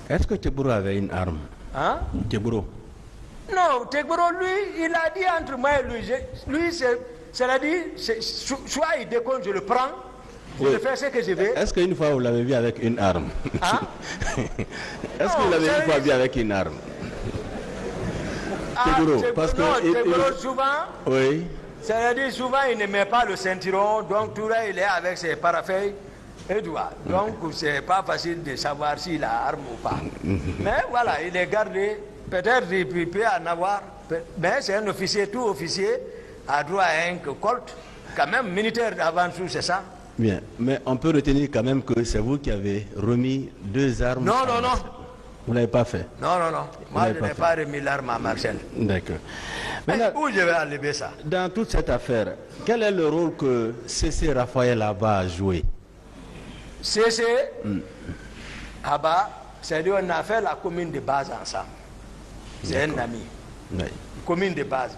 Est-ce que Tegboro avait une arme? Hein? Tegboro? Non, Tegboro, lui, il a dit entre moi et lui, lui, c'est-à-dire, soit il déconne, je le prends, je Oui. le fais ce que je veux. Est-ce qu'une fois vous l'avez vu avec une arme? Hein? Est-ce que vous l'avez une fois vu avec une arme? Tegboro, parce que... Non, Tegboro, souvent, oui. c'est-à-dire, souvent, il ne met pas le ceinturon, donc tout là, il est avec ses parafeuilles et tout. Donc, c'est pas facile de savoir s'il a arme ou pas. Mais voilà, il est gardé. Peut-être il peut en avoir, mais c'est un officier, tout officier a droit à un colt, quand même militaire avant tout, c'est ça. Bien, mais on peut retenir quand même que c'est vous qui avez remis 2 armes. Non, non, non. Vous ne l'avez pas fait? Non, non, non. Moi, je n'ai pas remis l'arme à Marcel. D'accord. Mais où je vais enlever ça? Dans toute cette affaire, quel est le rôle que C.C. Raphaël Abba a joué? C.C. Abba, c'est-à-dire on a fait la commune de base ensemble. C'est un ami. Oui. Commune de base.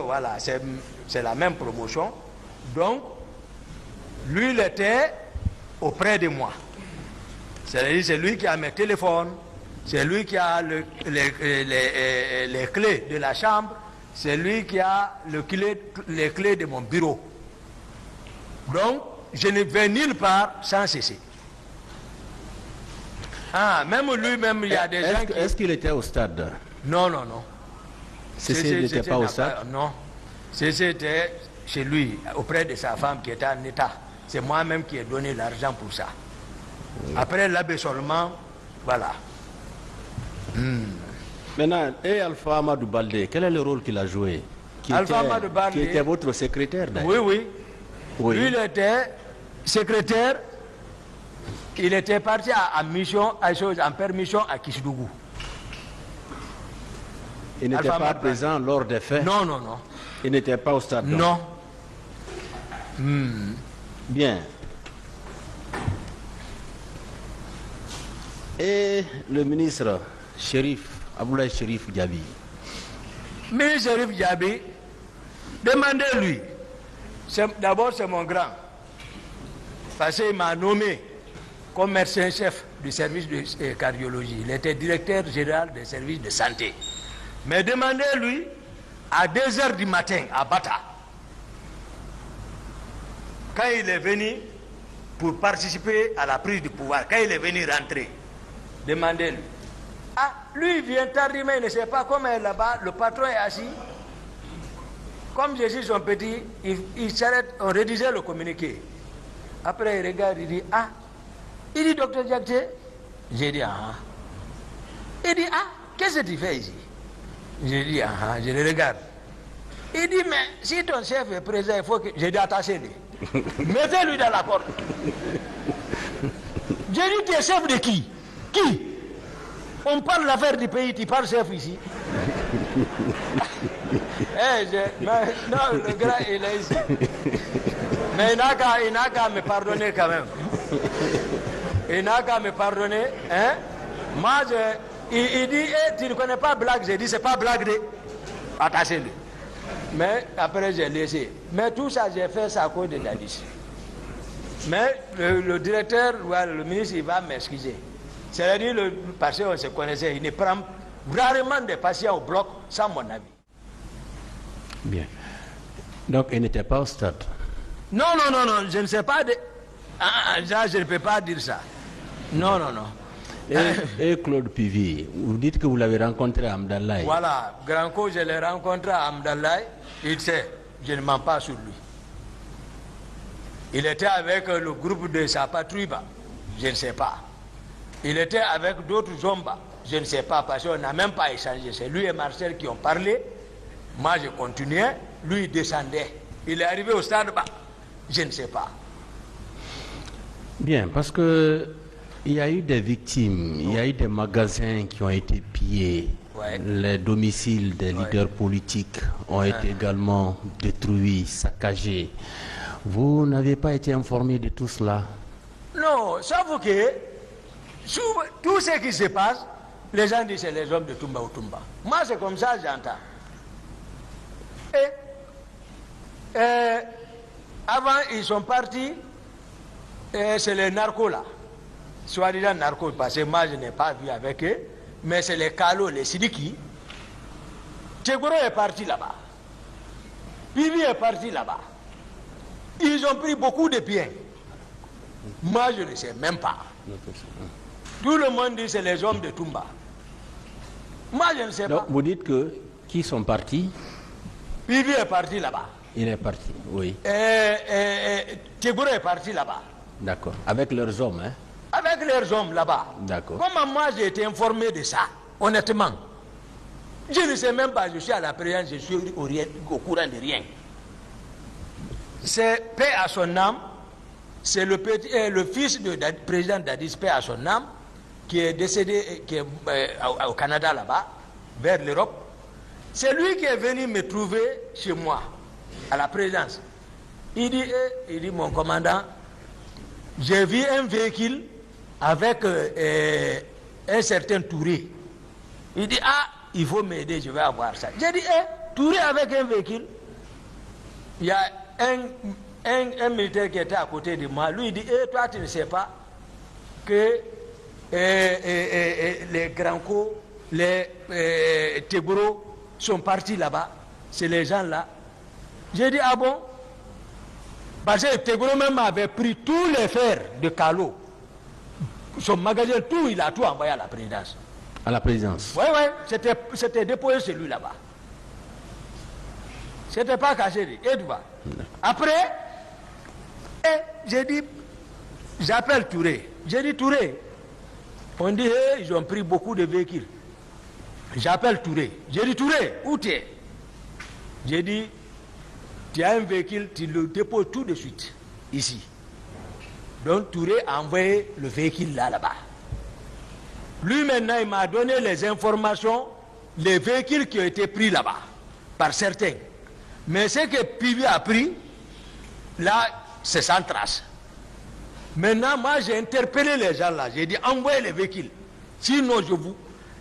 Voilà, c'est la même promotion. Donc, lui, il était auprès de moi. C'est-à-dire, c'est lui qui a mes téléphones, c'est lui qui a les clés de la chambre, c'est lui qui a les clés de mon bureau. Donc, je ne vais nulle part sans cesser. Ah, même lui-même, il y a des gens qui... Est-ce qu'il était au stade? Non, non, non. C.C. n'était pas au stade? Non. C.C. était chez lui, auprès de sa femme qui était en état. C'est moi-même qui ai donné l'argent pour ça. Après l'abaissement, voilà. Maintenant, et Alpha Amadou Baldé, quel est le rôle qu'il a joué? Amadou Baldé, qui était votre secrétaire d'ailleurs? Oui, oui. Oui. Lui, il était secrétaire. Il était parti en mission, en permission à Kishidougou. Il n'était pas présent lors des faits? Non, non, non. Il n'était pas au stade? Non. Bien. Et le ministre Abdoulaye Chérif Diaby? Ministre Chérif Diaby, demandez-lui. D'abord, c'est mon grand. Parce qu'il m'a nommé comme médecin-chef du service de cardiologie. Il était directeur général des services de santé. Mais demandez-lui à 2 h du matin à Bata, quand il est venu pour participer à la prise du pouvoir, quand il est venu rentrer, demandez-lui. Ah, lui il vient tardivement, il ne sait pas comment est là-bas, le patron est assis. Comme je suis son petit, il s'arrête, on rédigeait le communiqué. Après il regarde, il dit, ah, il dit, docteur Diakité. J'ai dit, ah. Il dit, ah, qu'est-ce que tu fais ici? J'ai dit, ah, je le regarde. Il dit, mais si ton chef est présent, il faut que... J'ai dit, attachez-le. Mettez-lui dans la porte. J'ai dit, tu es chef de qui? Qui? On parle de l'affaire du pays, tu parles chef ici. Non, le gars, il est ici. Mais il n'a qu'à me pardonner quand même. Il n'a qu'à me pardonner. Hein? Moi, il dit, tu ne connais pas blague. J'ai dit, c'est pas blague de... Attachez-le. Mais après, j'ai laissé. Mais tout ça, j'ai fait ça à cause de Dadis. Mais le directeur, le ministre, il va m'excuser. C'est-à-dire, le patient, on se connaissait, il ne prend rarement des patients au bloc, sans mon avis. Bien. Donc, il n'était pas au stade? Non, non, non, non, je ne sais pas. Je ne peux pas dire ça. Non, non, non. Et Claude Pivi, vous dites que vous l'avez rencontré à Amdallaye. Voilà, Granco, je l'ai rencontré à Amdallaye. Il sait, je ne mens pas sur lui. Il était avec le groupe de sa patrouille, je ne sais pas. Il était avec d'autres hommes, je ne sais pas, parce qu'on n'a même pas échangé. C'est lui et Marcel qui ont parlé. Moi, je continuais. Lui, il descendait. Il est arrivé au stade, je ne sais pas. Bien, parce que il y a eu des victimes, il y a eu des magasins qui ont été pillés. Ouais. Les domiciles des leaders politiques ont été également détruits, saccagés. Vous n'avez pas été informé de tout cela? Non, sauf que tout ce qui se passe, les gens disent c'est les hommes de Toumba ou Toumba. Moi, c'est comme ça que j'entends. Avant, ils sont partis, c'est les narcos là. soi-disant narcos, parce que moi je n'ai pas vu avec eux, mais c'est les Kalo, les Sidiki. Tchegoro est parti là-bas. Pivi est parti là-bas. Ils ont pris beaucoup de biens. Moi je ne sais même pas. Tout le monde dit que c'est les hommes de Toumba. Moi je ne sais pas. Donc vous dites que qui sont partis? Pivi est parti là-bas. Il est parti, oui. Tchegoro est parti là-bas. D'accord. Avec leurs hommes, hein? Avec leurs hommes là-bas. D'accord. Comment moi j'ai été informé de ça, honnêtement? Je ne sais même pas, je suis à la présidence, je suis au courant de rien. C'est paix à son âme, c'est le fils du président Dadis, paix à son âme, qui est décédé qui est, au Canada là-bas, vers l'Europe. C'est lui qui est venu me trouver chez moi, à la présidence. Il dit mon commandant, j'ai vu un véhicule avec un certain Touré. Il dit, ah, il faut m'aider, je vais avoir ça. J'ai dit, Touré avec un véhicule. Il y a un militaire qui était à côté de moi. Lui, il dit, toi, tu ne sais pas que les Granco, les Teboro sont partis là-bas. C'est les gens là. J'ai dit, ah bon? Parce que Teboro même avait pris tous les fers de Kalo. Son magasin, tout, il a tout envoyé à la présidence. À la présidence? Oui, oui, c'était déposé celui là-bas. C'était pas caché. Et tu vois. Après, j'ai dit, j'appelle Touré. J'ai dit, Touré, on dit, ils ont pris beaucoup de véhicules. J'appelle Touré. J'ai dit, Touré, où tu es? J'ai dit, tu as un véhicule, tu le déposes tout de suite, ici. Donc Touré a envoyé le véhicule là-bas. Lui maintenant, il m'a donné les informations, les véhicules qui ont été pris là-bas, par certains. Mais ce que Pivi a pris, là, c'est sans trace. Maintenant, moi, j'ai interpellé les gens là. J'ai dit, envoyez les véhicules. Sinon,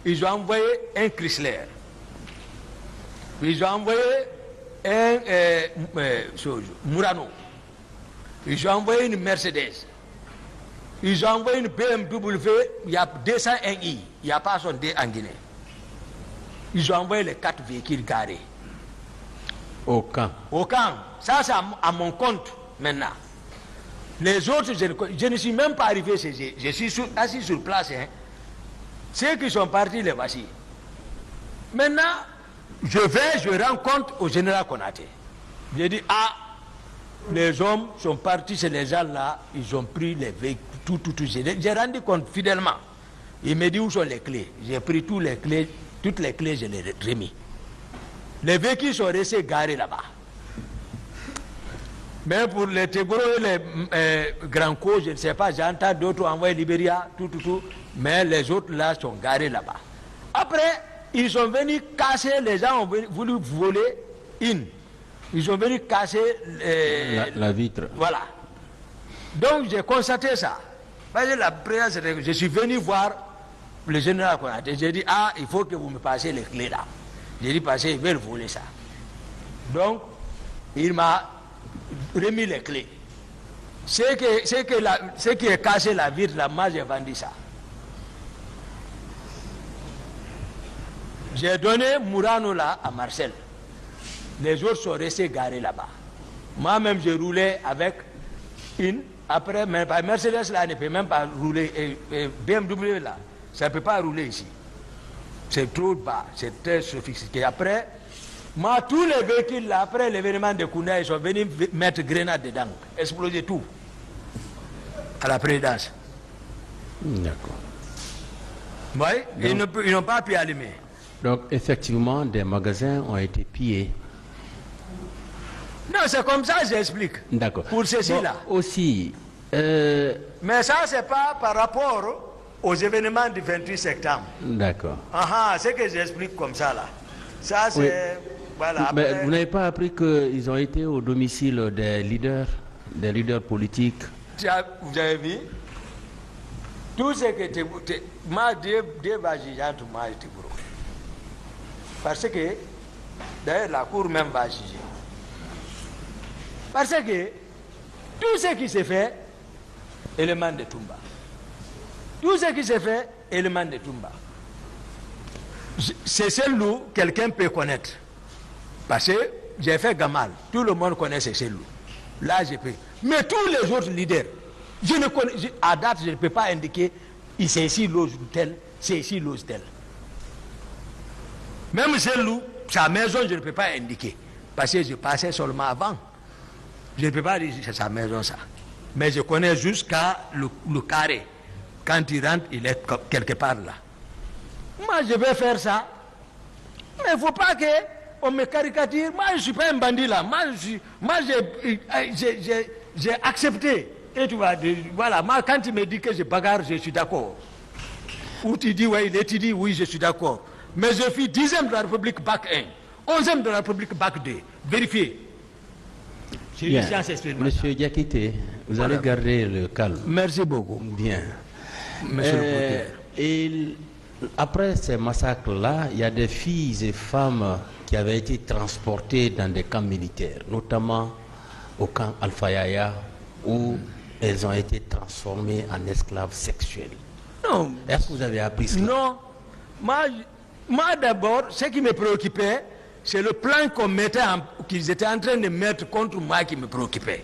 ils ont envoyé un Chrysler. Ils ont envoyé un Murano. Ils ont envoyé une Mercedes. Ils ont envoyé une BMW, il y a 201i, il n'y a pas son D en Guinée. Ils ont envoyé les 4 véhicules garés. Au camp? Au camp. Ça, c'est à mon compte maintenant. Les autres, je ne suis même pas arrivé chez eux. Je suis assis sur place. Hein. Ceux qui sont partis, les voici. Maintenant, je rencontre au général Konaté. J'ai dit, ah, les hommes sont partis chez les gens là, ils ont pris les véhicules, tout. J'ai rendu compte fidèlement. Il me dit où sont les clés. J'ai pris toutes les clés, je les ai remis. Les véhicules sont restés garés là-bas. Mais pour les Tégoro et les Granco, je ne sais pas, j'entends d'autres envoyer Libéria, tout. Mais les autres là sont garés là-bas. Après, ils sont venus casser, les gens ont voulu voler une. Ils sont venus casser la vitre. Voilà. Donc j'ai constaté ça. Parce que la présidence, je suis venu voir le général Konaté. J'ai dit, ah, il faut que vous me passiez les clés là. J'ai dit, parce qu'ils veulent voler ça. Donc, il m'a remis les clés. Ce qui est cassé la vitre là, moi j'ai vendu ça. J'ai donné Murano là à Marcel. Les autres sont restés garés là-bas. Moi-même, j'ai roulé avec une. Après, Mercedes là ne peut même pas rouler. Et BMW là, ça ne peut pas rouler ici. C'est trop bas, c'est très sophistiqué. Après, moi, tous les véhicules là, après l'événement de Kouna, ils sont venus mettre grenade dedans, exploser tout. À la présidence. D'accord. Oui, ils n'ont pas pu allumer. Donc, effectivement, des magasins ont été pillés. Non, c'est comme ça que j'explique. D'accord. Pour ceci-là. Aussi. Mais ça, c'est pas par rapport aux événements du 28 septembre. D'accord. C'est que j'explique comme ça, là. Ça, c'est... Oui. Voilà. Mais après... vous n'avez pas appris qu'ils ont été au domicile des leaders politiques? Vous avez vu? Tout ce que... Moi, Dieu va juger tout le monde. Parce que, d'ailleurs, la cour même va juger. Parce que tout ce qui s'est fait, élément de Toumba. Tout ce qui s'est fait, élément de Toumba. C'est celle-là quelqu'un peut connaître. Parce que j'ai fait Gamal. Tout le monde connaît ces celles-là. Là, je peux. Mais tous les autres leaders, je ne connais, à date, je ne peux pas indiquer c'est ici l'ose tel, c'est ici l'ose tel. Même celle-là, sa maison, je ne peux pas indiquer. Parce que je passais seulement avant. Je ne peux pas dire que c'est sa maison, ça. Mais je connais jusqu'à le carré. Quand il rentre, il est quelque part là. Moi, je vais faire ça. Mais il ne faut pas qu'on me caricature. Moi, je ne suis pas un bandit là. Moi, j'ai accepté. Et tu vois, voilà, moi, quand tu me dis que je bagarre, je suis d'accord. Ou tu dis, oui, tu dis, oui, je suis d'accord. Mais je suis 10e de la République, bac 1. 11e de la République, bac 2. Vérifiez. Bien. Monsieur Diakité, vous allez garder le calme. Merci beaucoup. Bien. Monsieur le et après ces massacres-là, il y a des filles et femmes qui avaient été transportées dans des camps militaires, notamment au camp Alpha Yaya, où elles ont été transformées en esclaves sexuels. Non. Est-ce que vous avez appris cela? Non. Moi d'abord, ce qui me préoccupait, c'est le plan qu'ils étaient en train de mettre contre moi qui me préoccupait.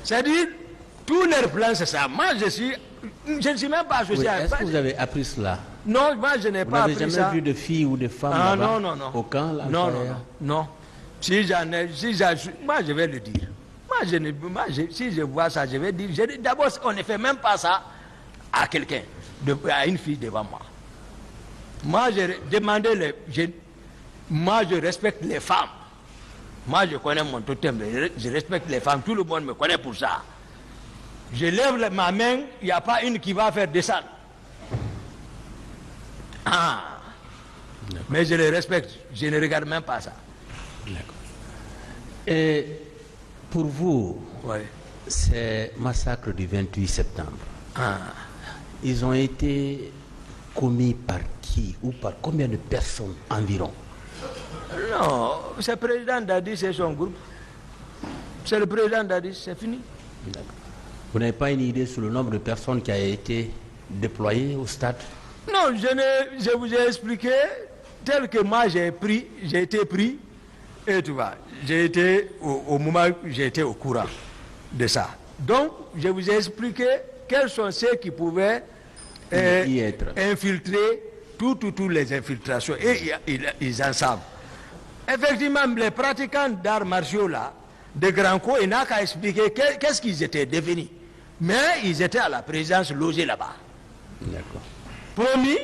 C'est-à-dire, tous leurs plans, c'est ça. Moi, je ne suis même pas associé à ça. Est-ce que vous avez appris cela? Non, moi, je n'ai pas appris ça. Vous n'avez jamais vu de filles ou de femmes non, au camp? Non. Si moi, je vais le dire. Si je vois ça, je vais dire. D'abord, on ne fait même pas ça à quelqu'un, à une fille devant moi. Moi, moi, je respecte les femmes. Moi, je connais mon totem, je respecte les femmes. Tout le monde me connaît pour ça. Je lève ma main, il n'y a pas une qui va faire descendre. Mais je les respecte, je ne regarde même pas ça. D'accord. Et pour vous, ces massacres du 28 septembre, ils ont été commis par qui ou par combien de personnes environ? Non, c'est le président Dadi, c'est son groupe. C'est le président Dadi, c'est fini. D'accord. Vous n'avez pas une idée sur le nombre de personnes qui a été déployées au stade? Non, je vous ai expliqué tel que moi j'ai été pris, et tu vois, j'ai été au moment où j'ai été au courant de ça. Donc, je vous ai expliqué quels sont ceux qui pouvaient infiltrer toutes les infiltrations, et ils en savent. Effectivement, les pratiquants d'arts martiaux là, de Grand-Co, il n'a qu'à expliquer qu'est-ce qu'ils étaient devenus. Mais ils étaient à la présidence logés là-bas. D'accord. Promis,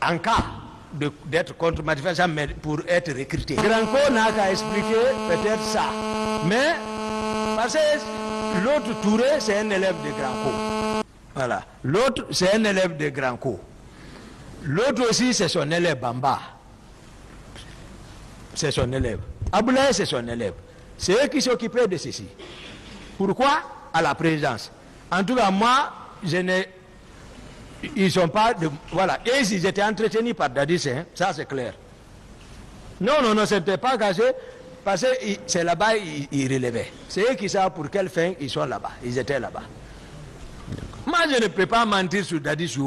en cas d'être contre manifestation, mais pour être recruté. Grand-Co n'a qu'à expliquer peut-être ça. Mais, parce que l'autre Touré, c'est un élève de Grand-Co. Voilà. L'autre, c'est un élève de Grand-Co. L'autre aussi, c'est son élève Bamba. C'est son élève. Aboulaye, c'est son élève. C'est eux qui s'occupaient de ceci. Pourquoi? À la présidence. En tout cas, moi, ils sont pas voilà. Et ils étaient entretenus par Dadis, hein, ça c'est clair. Non, c'était pas caché, parce que c'est là-bas ils relevaient. C'est eux qui savent pour quelle fin ils sont là-bas. Ils étaient là-bas. Moi, je ne peux pas mentir sur Dadis.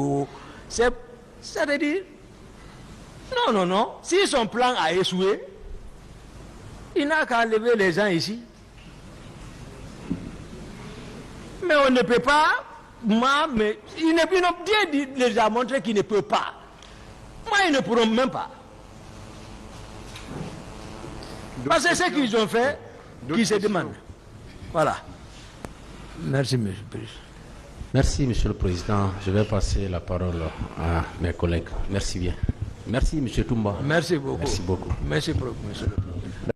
C'est-à-dire, non. Si son plan a échoué, il n'a qu'à lever les gens ici. Mais on ne peut pas, mais ils bien les a montré qu'ils ne peuvent pas. Moi, ils ne pourront même pas. Parce que c'est ce qu'ils ont fait, qui se demandent. Voilà. Merci, monsieur le Président. Merci, monsieur le Président. Je vais passer la parole à mes collègues. Merci bien. Merci, monsieur Toumba. Merci beaucoup. Merci beaucoup. Merci beaucoup, monsieur le Président.